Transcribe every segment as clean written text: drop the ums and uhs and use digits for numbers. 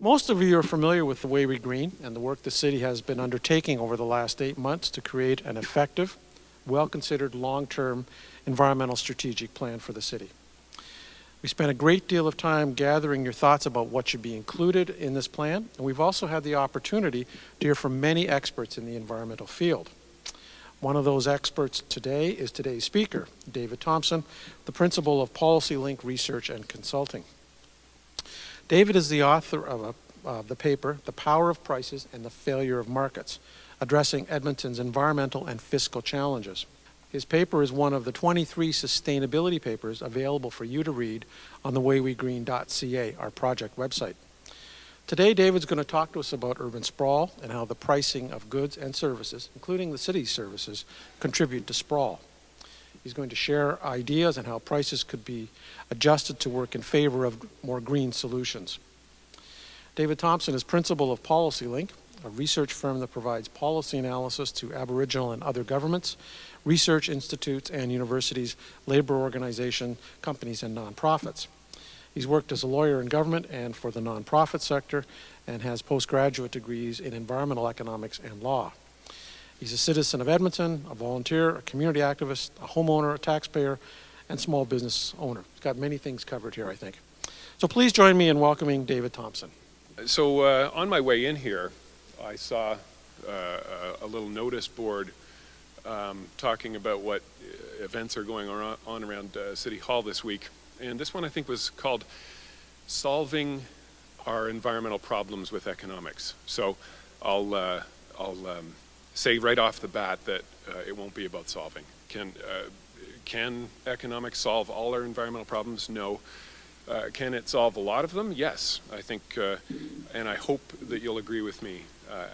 Most of you are familiar with the Way We Green and the work the city has been undertaking over the last 8 months to create an effective, well-considered long-term environmental strategic plan for the city. We spent a great deal of time gathering your thoughts about what should be included in this plan, and we've also had the opportunity to hear from many experts in the environmental field. One of those experts today is today's speaker, David Thompson, the principal of PolicyLink Research and Consulting. David is the author of the paper, The Power of Prices and the Failure of Markets, addressing Edmonton's environmental and fiscal challenges. His paper is one of the 23 sustainability papers available for you to read on the waywegreen.ca, our project website. Today, David's going to talk to us about urban sprawl and how the pricing of goods and services, including the city's services, contribute to sprawl. He's going to share ideas on how prices could be adjusted to work in favor of more green solutions. David Thompson is principal of PolicyLink, a research firm that provides policy analysis to Aboriginal and other governments, research institutes and universities, labor organizations, companies, and nonprofits. He's worked as a lawyer in government and for the nonprofit sector and has postgraduate degrees in environmental economics and law. He's a citizen of Edmonton, a volunteer, a community activist, a homeowner, a taxpayer, and small business owner. He's got many things covered here, I think. So please join me in welcoming David Thompson. So on my way in here, I saw a little notice board talking about what events are going on around City Hall this week. And this one I think was called Solving Our Environmental Problems with Economics. So I'll say right off the bat that it won't be about solving. Can economics solve all our environmental problems? No. Can it solve a lot of them? Yes, I think, and I hope that you'll agree with me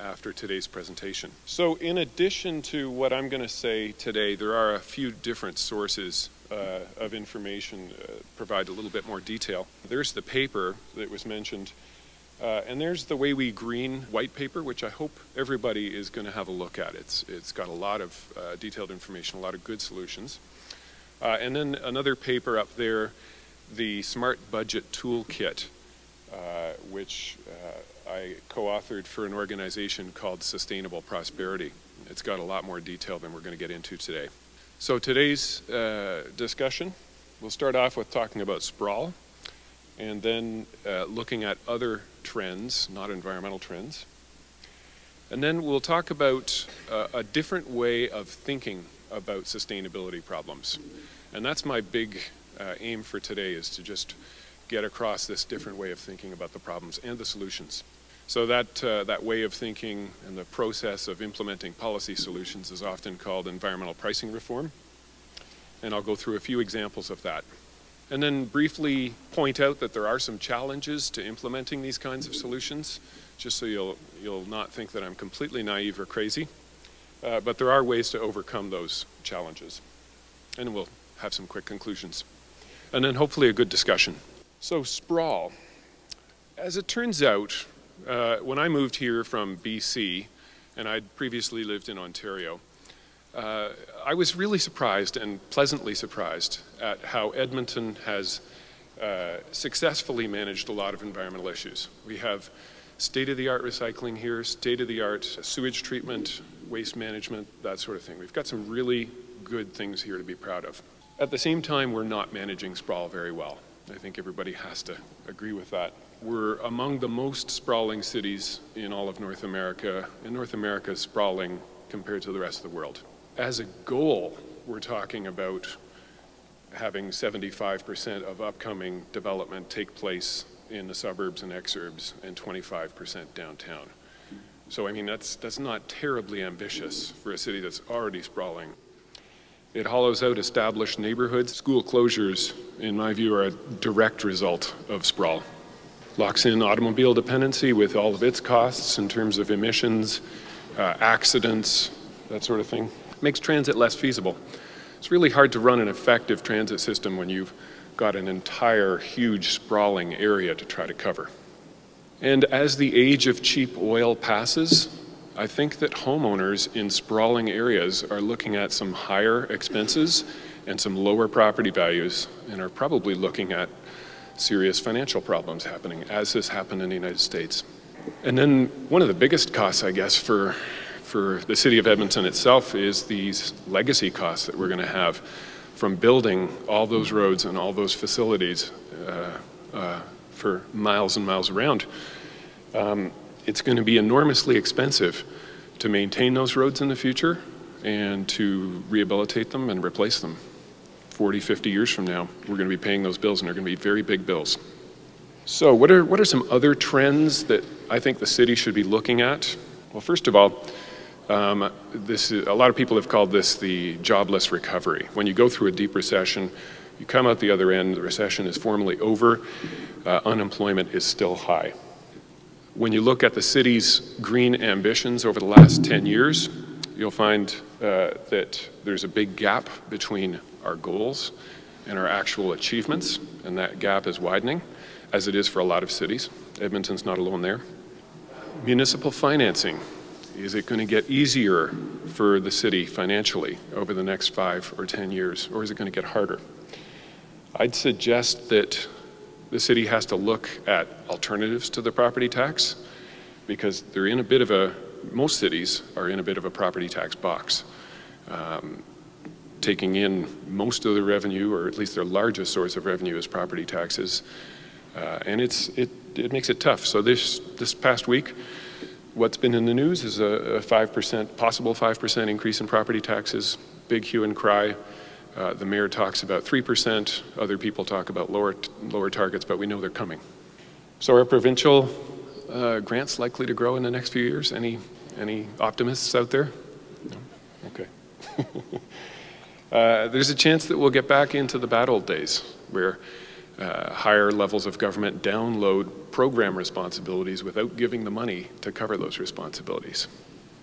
after today's presentation. So in addition to what I'm going to say today, there are a few different sources of information provide a little bit more detail. There's the paper that was mentioned, and there's the Way We Green white paper, which I hope everybody is going to have a look at. It's got a lot of detailed information, a lot of good solutions. And then another paper up there, the Smart Budget Toolkit, which I co-authored for an organization called Sustainable Prosperity. It's got a lot more detail than we're going to get into today. So today's discussion, we'll start off with talking about sprawl, and then looking at other trends, not environmental trends. And then we'll talk about a different way of thinking about sustainability problems. And that's my big aim for today, is to just get across this different way of thinking about the problems and the solutions. So that way of thinking and the process of implementing policy solutions is often called environmental pricing reform. And I'll go through a few examples of that. And then briefly point out that there are some challenges to implementing these kinds of solutions, just so you'll not think that I'm completely naive or crazy. But there are ways to overcome those challenges. And we'll have some quick conclusions. And then hopefully a good discussion. So sprawl. As it turns out, when I moved here from BC, and I'd previously lived in Ontario, I was really surprised and pleasantly surprised at how Edmonton has successfully managed a lot of environmental issues. We have state-of-the-art recycling here, state-of-the-art sewage treatment, waste management, that sort of thing. We've got some really good things here to be proud of. At the same time, we're not managing sprawl very well. I think everybody has to agree with that. We're among the most sprawling cities in all of North America, and North America is sprawling compared to the rest of the world. As a goal, we're talking about having 75% of upcoming development take place in the suburbs and exurbs and 25% downtown. So I mean, that's not terribly ambitious for a city that's already sprawling. It hollows out established neighborhoods. School closures, in my view, are a direct result of sprawl. Locks in automobile dependency with all of its costs in terms of emissions, accidents, that sort of thing. Makes transit less feasible. It's really hard to run an effective transit system when you've got an entire huge sprawling area to try to cover. And as the age of cheap oil passes, I think that homeowners in sprawling areas are looking at some higher expenses and some lower property values, and are probably looking at serious financial problems happening, as has happened in the United States. And then one of the biggest costs, I guess, for the city of Edmonton itself is these legacy costs that we're going to have from building all those roads and all those facilities for miles and miles around. It's going to be enormously expensive to maintain those roads in the future and to rehabilitate them and replace them. 40, 50 years from now, we're going to be paying those bills, and they're going to be very big bills. So what are some other trends that I think the city should be looking at? Well, first of all, a lot of people have called this the jobless recovery. When you go through a deep recession, you come out the other end, the recession is formally over, unemployment is still high. When you look at the city's green ambitions over the last 10 years, you'll find that there's a big gap between our goals and our actual achievements, and that gap is widening, as it is for a lot of cities. Edmonton's not alone there. Municipal financing. Is it going to get easier for the city financially over the next 5 or 10 years, or is it going to get harder? I'd suggest that the city has to look at alternatives to the property tax, because they're in a bit of a, most cities are in a bit of a property tax box. Taking in most of the revenue, or at least their largest source of revenue, is property taxes, and it makes it tough. So this past week, what's been in the news is a 5%, possible 5% increase in property taxes. Big hue and cry. The mayor talks about 3%. Other people talk about lower targets, but we know they're coming. So are provincial grants likely to grow in the next few years? Any optimists out there? No? Okay. There's a chance that we'll get back into the bad old days where higher levels of government download program responsibilities without giving the money to cover those responsibilities.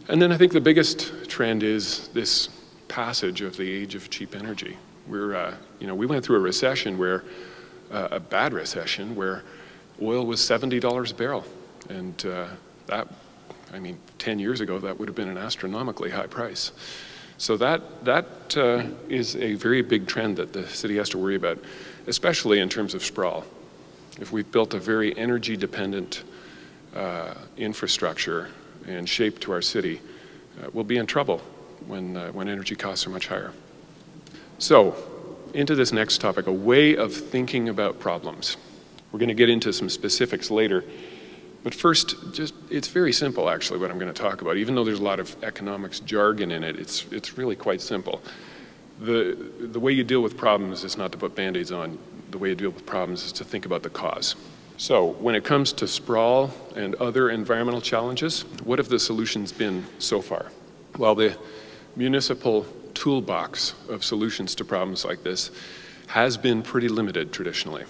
And then I think the biggest trend is this passage of the age of cheap energy. We went through a recession where, a bad recession, where oil was $70 a barrel. And that, I mean, 10 years ago, that would have been an astronomically high price. So that is a very big trend that the city has to worry about, especially in terms of sprawl. If we've built a very energy-dependent infrastructure and shape to our city, we'll be in trouble when energy costs are much higher. So, into this next topic, a way of thinking about problems. We're going to get into some specifics later. But first, it's very simple, actually, what I'm going to talk about. Even though there's a lot of economics jargon in it, it's really quite simple. The way you deal with problems is not to put Band-Aids on. The way you deal with problems is to think about the cause. So, when it comes to sprawl and other environmental challenges, what have the solutions been so far? Well, the municipal toolbox of solutions to problems like this has been pretty limited traditionally.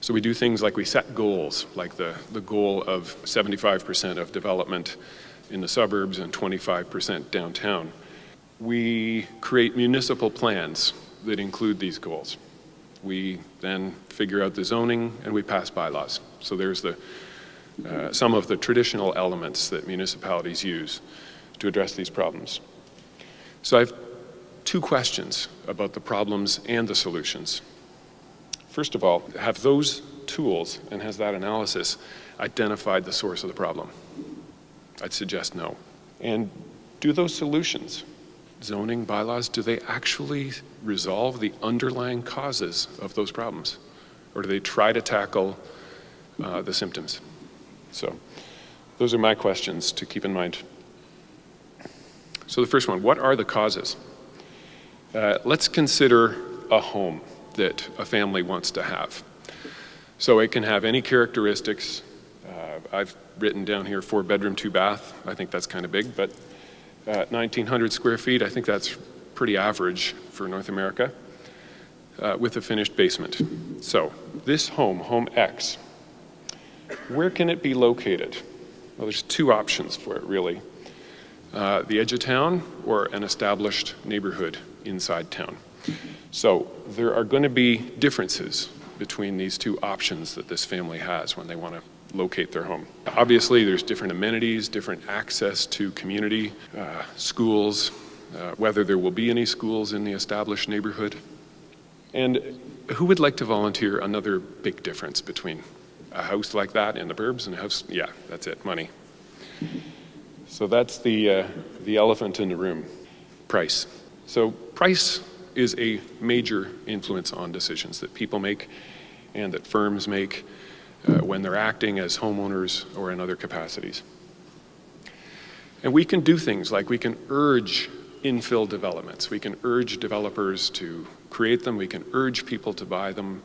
So we do things like we set goals, like the goal of 75% of development in the suburbs and 25% downtown. We create municipal plans that include these goals. We then figure out the zoning and we pass bylaws. So there's some of the traditional elements that municipalities use to address these problems. So I have two questions about the problems and the solutions. First of all, have those tools and has that analysis identified the source of the problem? I'd suggest no. And do those solutions, zoning, bylaws, do they actually resolve the underlying causes of those problems? Or do they try to tackle the symptoms? So those are my questions to keep in mind. So the first one, what are the causes? Let's consider a home that a family wants to have. So it can have any characteristics. I've written down here 4-bedroom, 2-bath. I think that's kind of big, but 1,900 square feet, I think that's pretty average for North America, with a finished basement. So this home, Home X, where can it be located? Well, there's two options for it, really. The edge of town or an established neighborhood inside town. So there are going to be differences between these two options that this family has when they want to locate their home. Obviously, there's different amenities, different access to community, schools, whether there will be any schools in the established neighborhood. And who would like to volunteer another big difference between a house like that in the burbs and a house? Yeah, that's it, money. So that's the elephant in the room, price. So price is a major influence on decisions that people make and that firms make when they're acting as homeowners or in other capacities. And we can do things like we can urge infill developments. We can urge developers to create them. We can urge people to buy them,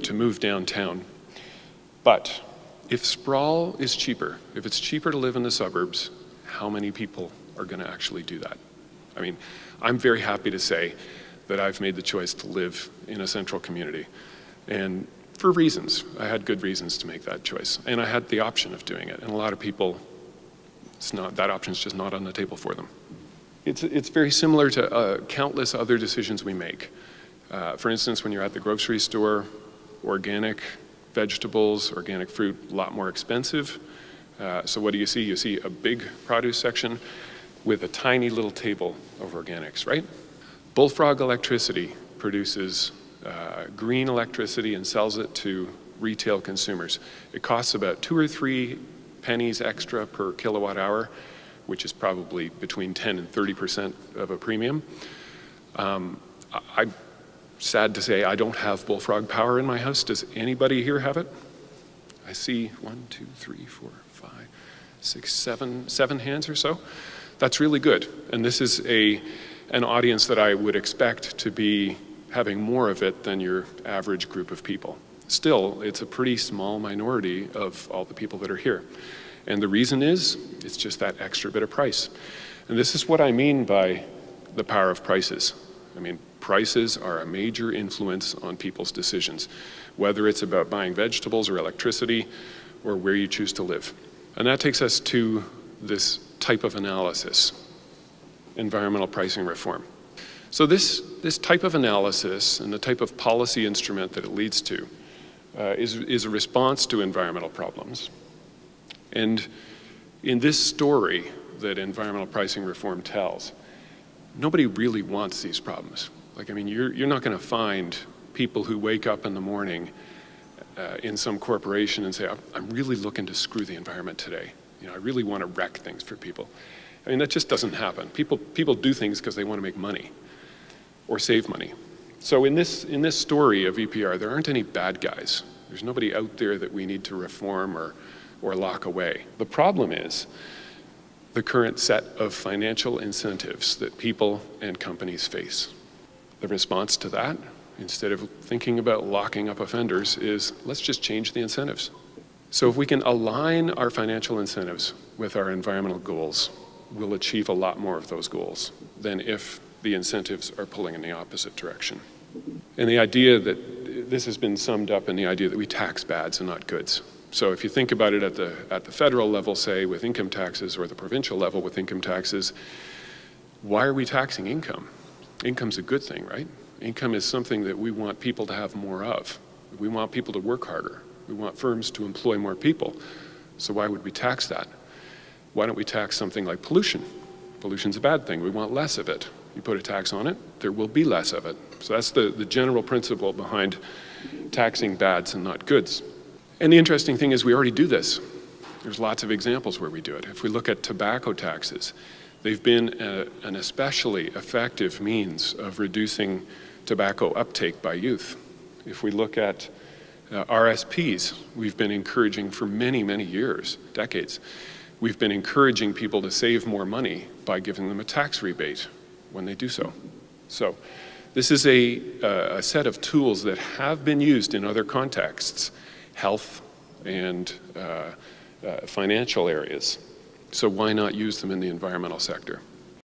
to move downtown. But if sprawl is cheaper, if it's cheaper to live in the suburbs, how many people are going to actually do that? I mean, I'm very happy to say that I've made the choice to live in a central community. And for reasons, I had good reasons to make that choice. And I had the option of doing it. And a lot of people, that option's just not on the table for them. It's very similar to countless other decisions we make. For instance, when you're at the grocery store, organic vegetables, organic fruit, a lot more expensive. So what do you see? You see a big produce section with a tiny little table of organics, right? Bullfrog Electricity produces green electricity and sells it to retail consumers. It costs about 2 or 3 pennies extra per kilowatt hour, which is probably between 10 and 30% of a premium. I'm sad to say I don't have bullfrog power in my house. Does anybody here have it? I see 1, 2, 3, 4, 5, 6, 7 hands or so. That's really good. And this is an audience that I would expect to be having more of it than your average group of people. Still, it's a pretty small minority of all the people that are here. And the reason is, it's just that extra bit of price. And this is what I mean by the power of prices. I mean, prices are a major influence on people's decisions, whether it's about buying vegetables or electricity or where you choose to live. And that takes us to this type of analysis, environmental pricing reform. So this type of analysis and the type of policy instrument that it leads to is a response to environmental problems. And in this story that environmental pricing reform tells, nobody really wants these problems. Like, I mean, you're not going to find people who wake up in the morning in some corporation and say, I'm really looking to screw the environment today. You know, I really want to wreck things for people. I mean, that just doesn't happen. People do things because they want to make money or save money. So in this story of EPR, there aren't any bad guys. There's nobody out there that we need to reform or lock away. The problem is the current set of financial incentives that people and companies face. The response to that, instead of thinking about locking up offenders, is let's just change the incentives. So if we can align our financial incentives with our environmental goals, we'll achieve a lot more of those goals than if the incentives are pulling in the opposite direction. And the idea that this has been summed up in the idea that we tax bads and not goods. So if you think about it at the federal level, say with income taxes, or the provincial level with income taxes, why are we taxing income? Income's a good thing, right? Income is something that we want people to have more of. We want people to work harder. We want firms to employ more people. So why would we tax that? Why don't we tax something like pollution? Pollution's a bad thing. We want less of it. You put a tax on it, there will be less of it. So that's the general principle behind taxing bads and not goods. And the interesting thing is we already do this. There's lots of examples where we do it. If we look at tobacco taxes, they've been an especially effective means of reducing tobacco uptake by youth. If we look at RSPs, we've been encouraging for many, many years, decades, we've been encouraging people to save more money by giving them a tax rebate when they do so. So this is a set of tools that have been used in other contexts, health and financial areas. So why not use them in the environmental sector?